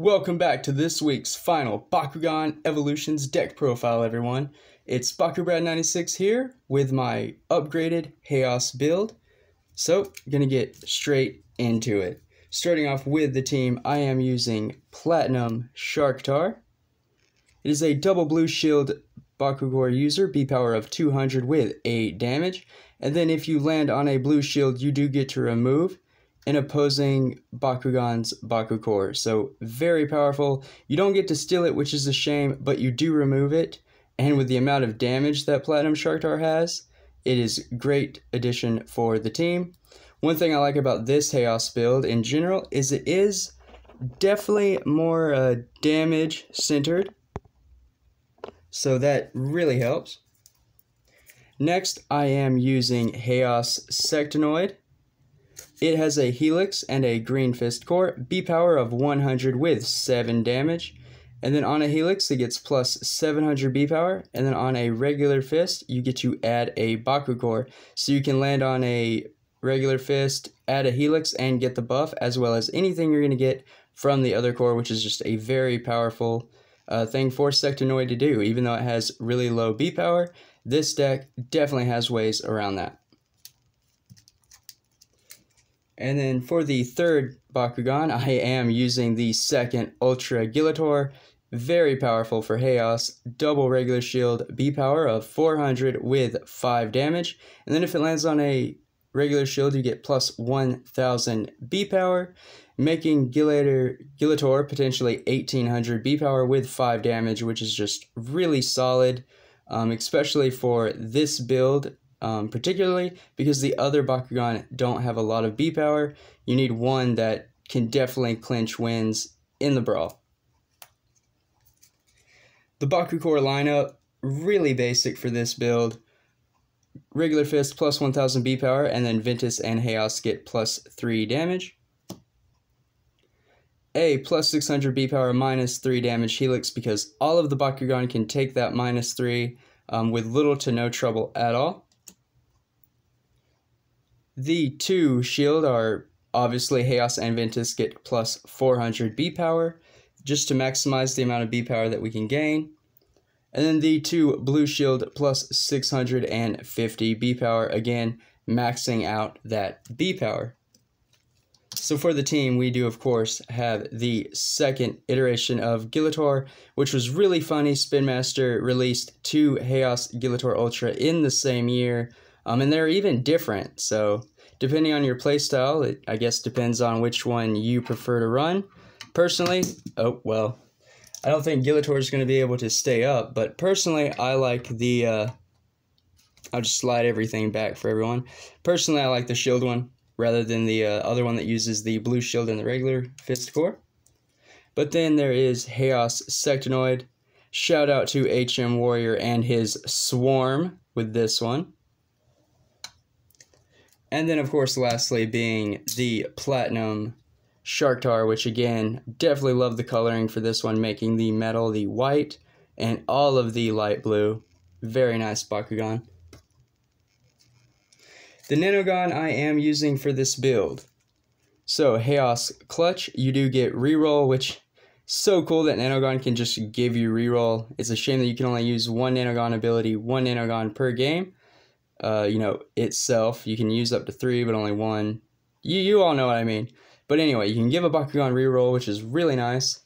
Welcome back to this week's final Bakugan Evolutions deck profile, everyone. It's BakuBrad96 here with my upgraded HAOS build. So, gonna get straight into it. Starting off with the team, I am using Platinum Sharktar. It is a double blue shield Bakugan user, B power of 200 with 8 damage. And then if you land on a blue shield, you do get to remove an opposing Bakugan's Bakucore. So very powerful. You don't get to steal it, which is a shame, but you do remove it. And with the amount of damage that Platinum Sharktar has, it is great addition for the team. One thing I like about this HAOS build in general is it is definitely more damage centered. So that really helps. Next, I am using HAOS Sectonoid. It has a Helix and a Green Fist core, B power of 100 with 7 damage. And then on a Helix, it gets plus 700 B power. And then on a regular Fist, you get to add a Baku core. So you can land on a regular Fist, add a Helix, and get the buff, as well as anything you're going to get from the other core, which is just a very powerful thing for Sectonoid to do. Even though it has really low B power, this deck definitely has ways around that. And then for the third Bakugan, I am using the second Ultra Gilator. Very powerful for HAOS. Double regular shield, B power of 400 with 5 damage. And then if it lands on a regular shield, you get plus 1000 B power, making Gilator potentially 1800 B power with 5 damage, which is just really solid, especially for this build. Particularly because the other Bakugan don't have a lot of B power. You need one that can definitely clinch wins in the brawl. The Bakucore lineup, really basic for this build. Regular Fist plus 1000 B power, and then Ventus and HAOS get plus 3 damage. A plus 600 B power minus 3 damage Helix, because all of the Bakugan can take that minus 3 with little to no trouble at all. The two shield are obviously HAOS and Ventus get plus 400 B power, just to maximize the amount of B power that we can gain. And then the two blue shield plus 650 B power, again, maxing out that B power. So for the team, we do, of course, have the second iteration of Gilator, which was really funny. Spin Master released two HAOS Gilator Ultra in the same year. And they're even different, so depending on your playstyle, it I guess depends on which one you prefer to run. Personally, I don't think Gilator is going to be able to stay up, but personally, I like the, I'll just slide everything back for everyone. Personally, I like the shield one, rather than the other one that uses the blue shield and the regular fist core. But then there is HAOS Sectonoid. Shout out to HM Warrior and his Swarm with this one. And then, of course, lastly being the Platinum Sharktar, which again, definitely love the coloring for this one, making the metal the white and all of the light blue. Very nice Bakugan. The Nanogan I am using for this build. So, HAOS Clutch, you do get reroll, which is so cool that Nanogan can just give you reroll. It's a shame that you can only use one Nanogan ability, one Nanogan per game. Itself, you can use up to 3, but only 1. You all know what I mean. But anyway, you can give a Bakugan reroll, which is really nice.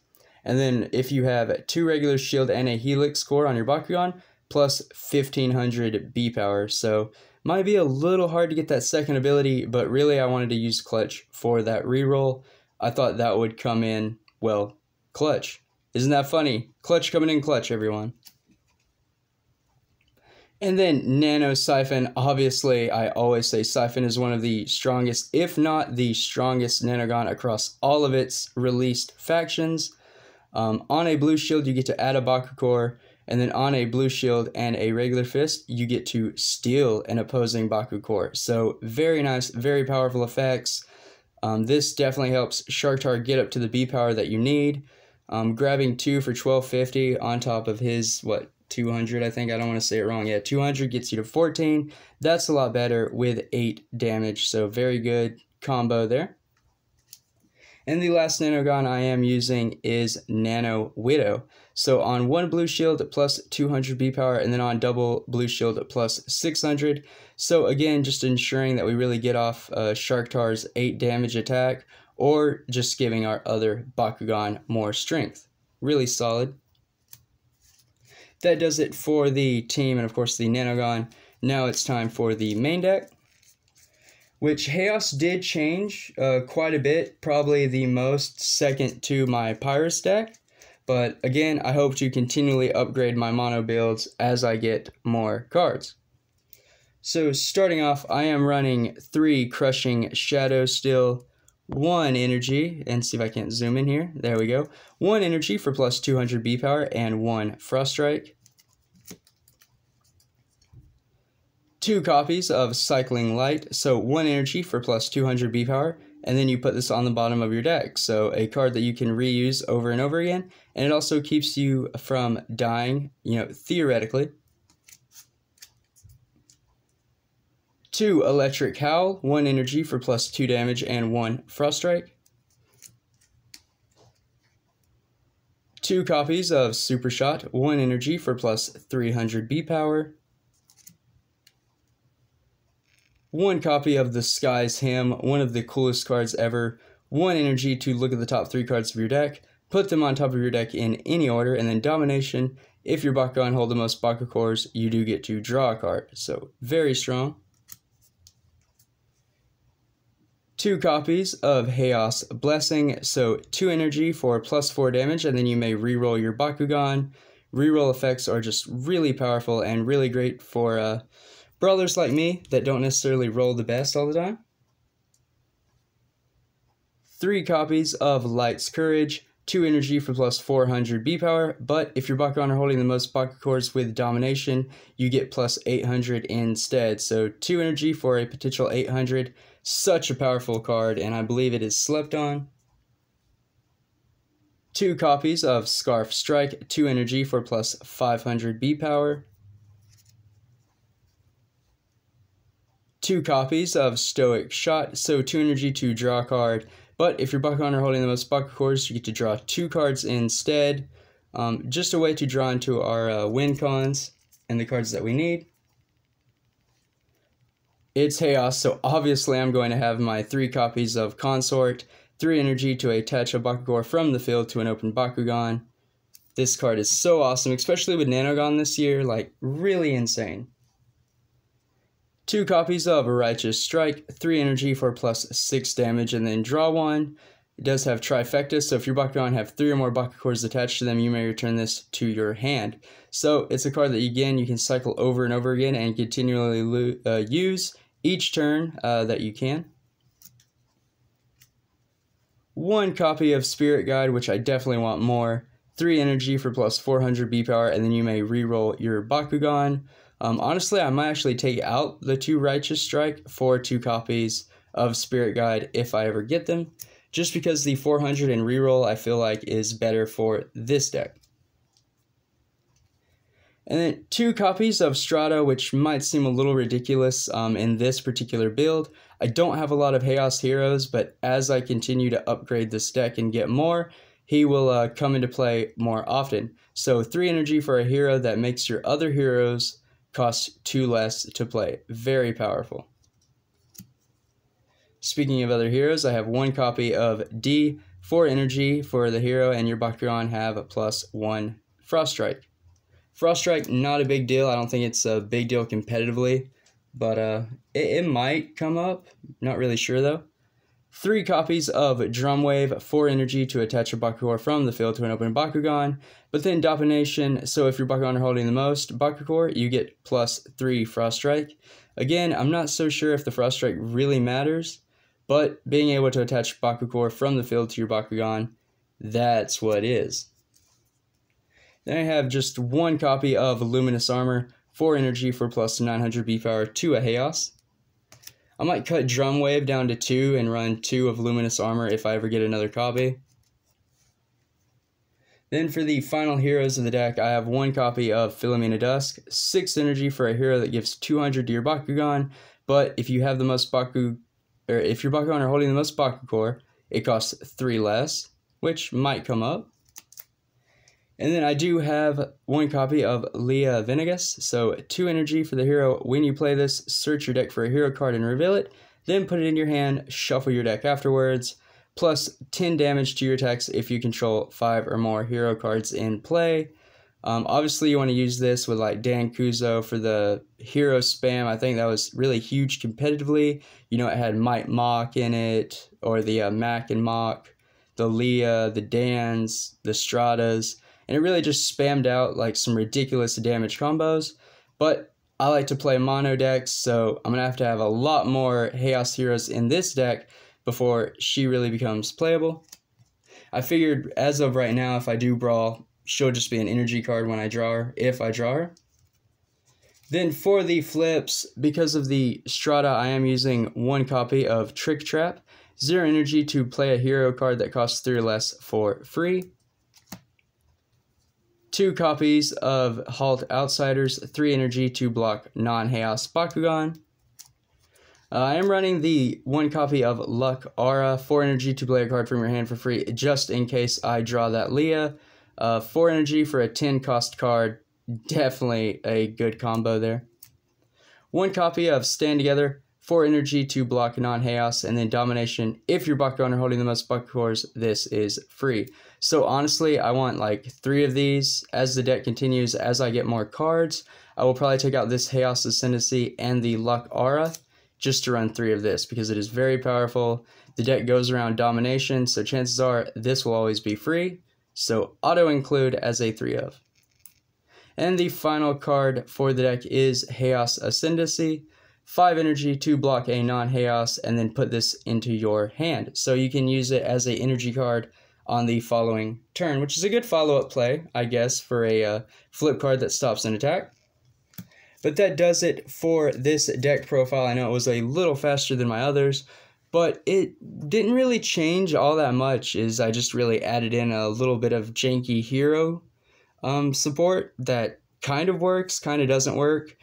And then if you have 2 regular shield and a Helix core on your Bakugan, plus 1500 B power. So, might be a little hard to get that second ability, but really I wanted to use Clutch for that reroll. I thought that would come in, well, clutch. Isn't that funny? Clutch coming in clutch, everyone. And then Nano Siphon, obviously I always say Siphon is one of the strongest, if not the strongest Nanogan across all of its released factions. On a blue shield you get to add a Bakucore, and then on a blue shield and a regular fist you get to steal an opposing Bakucore. So very nice, very powerful effects. This definitely helps Sharktar get up to the B power that you need. Grabbing 2 for 1250 on top of his, 200, I think. I don't want to say it wrong. Yeah, 200 gets you to 14. That's a lot better with 8 damage. So very good combo there. And the last Nanogon I am using is Nano Widow. So on 1 blue shield plus 200 B power, and then on double blue shield plus 600. So again, just ensuring that we really get off Sharktar's 8 damage attack, or just giving our other Bakugan more strength. Really solid. That does it for the team and of course the Nanogon. Now it's time for the main deck, which HAOS did change quite a bit, probably the most second to my Pyrus deck. But again, I hope to continually upgrade my mono builds as I get more cards. So starting off, I am running 3 Crushing Shadow still, 1 energy, and see if I can't zoom in here. There we go. 1 energy for plus 200 B power and 1 Frost Strike. 2 copies of Cycling Light, so 1 energy for plus 200 B power, and then you put this on the bottom of your deck. So a card that you can reuse over and over again, and it also keeps you from dying, theoretically. 2 Electric Howl, 1 energy for plus 2 damage and 1 Frost Strike. 2 copies of Super Shot, 1 energy for plus 300 B power. 1 copy of the Sky's Hymn, one of the coolest cards ever. 1 energy to look at the top 3 cards of your deck, put them on top of your deck in any order, and then Domination. If your Bakugan hold the most Baku cores, you do get to draw a card. So very strong. 2 copies of HAOS Blessing, so 2 energy for plus 4 damage, and then you may reroll your Bakugan. Reroll effects are just really powerful and really great for brawlers like me that don't necessarily roll the best all the time. 3 copies of Light's Courage, 2 energy for plus 400 B power, but if your Bakugan are holding the most Baku cores with Domination, you get plus 800 instead. So 2 energy for a potential 800. Such a powerful card, and I believe it is slept on. 2 copies of Scarf Strike, 2 energy for plus 500 B power. 2 copies of Stoic Shot, so 2 energy to draw a card, but if your Bakugan are holding the most Baku cores, you get to draw 2 cards instead. Just a way to draw into our win cons and the cards that we need. It's HAOS, so obviously I'm going to have my 3 copies of Consort, 3 energy to attach a Bakugan from the field to an open Bakugan. This card is so awesome, especially with Nanogon this year, like really insane. 2 copies of Righteous Strike, 3 energy for plus 6 damage, and then draw 1. It does have Trifecta, so if your Bakugan have 3 or more Baku cores attached to them, you may return this to your hand. So it's a card that, again, you can cycle over and over again and continually use each turn that you can. 1 copy of Spirit Guide, which I definitely want more. 3 energy for plus 400 B power, and then you may reroll your Bakugan. Honestly, I might actually take out the 2 Righteous Strike for 2 copies of Spirit Guide if I ever get them, just because the 400 and reroll I feel like is better for this deck. And then 2 copies of Strata, which might seem a little ridiculous in this particular build. I don't have a lot of HAOS heroes, but as I continue to upgrade this deck and get more, he will come into play more often. So 3 energy for a hero that makes your other heroes cost 2 less to play. Very powerful. Speaking of other heroes, I have 1 copy of D, 4 energy for the hero, and your Bakugan have a plus 1 Frost Strike. Frost Strike, not a big deal. I don't think it's a big deal competitively, but it might come up. Not really sure though. 3 copies of Drum Wave, 4 energy to attach a Bakugan from the field to an open Bakugan, but then Domination, so if your Bakugan are holding the most Bakugan, you get plus 3 Frost Strike. Again, I'm not so sure if the Frost Strike really matters, but being able to attach Bakugan from the field to your Bakugan, that's what is. Then I have just 1 copy of Luminous Armor, 4 energy for plus 900 B power to a HAOS. I might cut Drum Wave down to 2 and run 2 of Luminous Armor if I ever get another copy. Then for the final heroes of the deck, I have 1 copy of Philomena Dusk, 6 energy for a hero that gives 200 to your Bakugan, but if you have the most if your Bakugan are holding the most Baku core, it costs 3 less, which might come up. And then I do have 1 copy of Leah Venegas, so 2 energy for the hero. When you play this, search your deck for a hero card and reveal it, then put it in your hand, shuffle your deck afterwards, plus 10 damage to your attacks if you control 5 or more hero cards in play. Obviously, you want to use this with like Dan Kuzo for the hero spam. I think that was really huge competitively. You know, it had Might Mock in it, or the Mac and Mock, the Leah, the Dans, the Stratas, and it really just spammed out like some ridiculous damage combos. But I like to play mono decks, so I'm going to have a lot more HAOS heroes in this deck before she really becomes playable. I figured as of right now, if I do brawl, she'll just be an energy card when I draw her, if I draw her. Then for the flips, because of the Strata, I am using 1 copy of Trick Trap, 0 energy to play a hero card that costs 3 or less for free. 2 copies of Halt Outsiders, 3 energy to block non-HAOS Bakugan. I am running the 1 copy of Luck Aura, 4 energy to play a card from your hand for free, just in case I draw that Leah. 4 energy for a 10 cost card, definitely a good combo there. 1 copy of Stand Together, 4 energy to block non-HAOS, and then Domination. If your Bakugan are holding the most Baku cores, this is free. So honestly, I want like 3 of these. As the deck continues, as I get more cards, I will probably take out this HAOS Ascendancy and the Luck Aura just to run 3 of this, because it is very powerful. The deck goes around Domination, so chances are this will always be free. So auto include as a 3 of. And the final card for the deck is HAOS Ascendancy. 5 energy to block a non-HAOS, and then put this into your hand. So you can use it as a energy card on the following turn, which is a good follow-up play, I guess, for a flip card that stops an attack. But that does it for this deck profile. I know it was a little faster than my others, but it didn't really change all that much. I just really added in a little bit of janky hero support that kind of works, kind of doesn't work.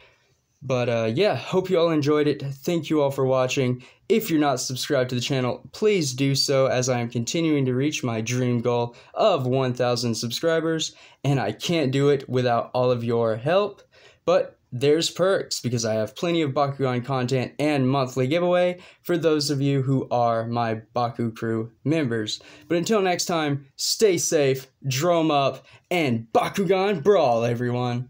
But yeah, hope you all enjoyed it. Thank you all for watching. If you're not subscribed to the channel, please do so, as I am continuing to reach my dream goal of 1,000 subscribers, and I can't do it without all of your help. But there's perks, because I have plenty of Bakugan content and monthly giveaway for those of you who are my Baku Crew members. But until next time, stay safe, drum up, and Bakugan Brawl, everyone!